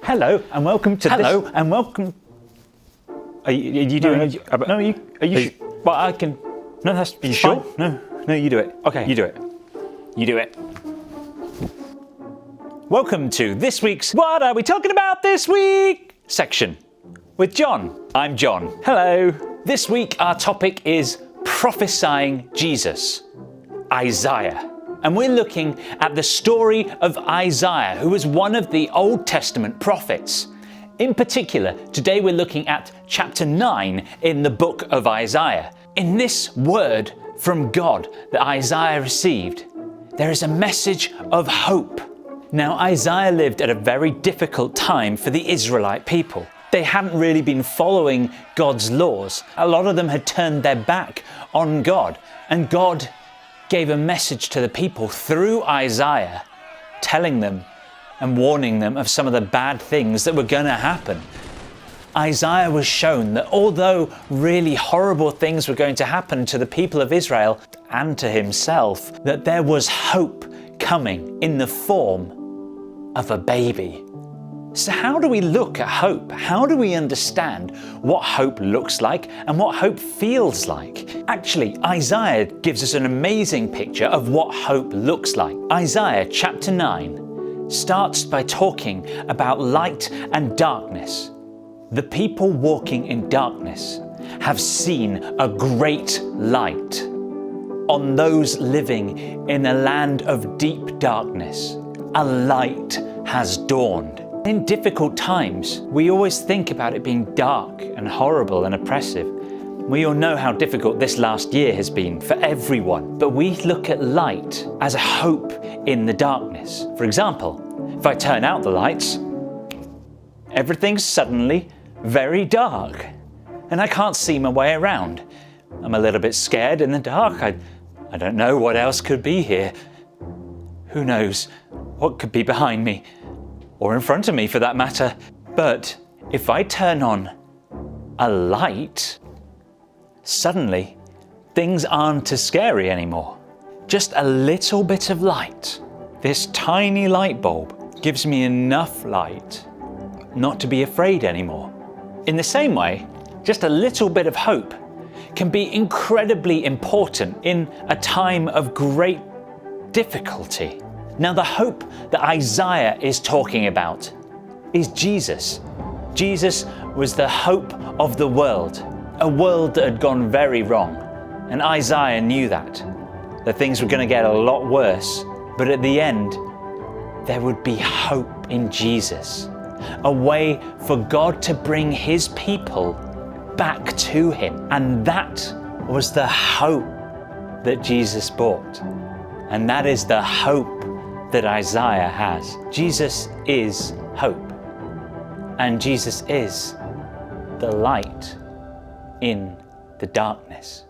Hello and welcome to Hello and welcome. Are you doing it? No, are you sure? Well, I can. No, that's. Are you sure? No, you do it. Okay, you do it. You do it. Welcome to this week's What Are We Talking About This Week section with John. I'm John. Hello. This week our topic is prophesying Jesus, Isaiah. And we're looking at the story of Isaiah, who was one of the Old Testament prophets. In particular, today we're looking at chapter 9 in the book of Isaiah. In this word from God that Isaiah received, there is a message of hope. Now, Isaiah lived at a very difficult time for the Israelite people. They hadn't really been following God's laws. A lot of them had turned their back on God, and God gave a message to the people through Isaiah, telling them and warning them of some of the bad things that were going to happen. Isaiah was shown that although really horrible things were going to happen to the people of Israel and to himself, that there was hope coming in the form of a baby. So how do we look at hope? How do we understand what hope looks like and what hope feels like? Actually, Isaiah gives us an amazing picture of what hope looks like. Isaiah chapter 9 starts by talking about light and darkness. The people walking in darkness have seen a great light. On those living in a land of deep darkness, a light has dawned. In difficult times, we always think about it being dark and horrible and oppressive. We all know how difficult this last year has been for everyone, but we look at light as a hope in the darkness. For example, if I turn out the lights, everything's suddenly very dark and I can't see my way around. I'm a little bit scared in the dark. I don't know what else could be here. Who knows what could be behind me? Or in front of me for that matter. But if I turn on a light, suddenly things aren't as scary anymore. Just a little bit of light. This tiny light bulb gives me enough light not to be afraid anymore. In the same way, just a little bit of hope can be incredibly important in a time of great difficulty. Now, the hope that Isaiah is talking about is Jesus. Jesus was the hope of the world, a world that had gone very wrong. And Isaiah knew that things were going to get a lot worse. But at the end, there would be hope in Jesus, a way for God to bring his people back to him. And that was the hope that Jesus brought. And that is the hope that Isaiah has. Jesus is hope, and Jesus is the light in the darkness.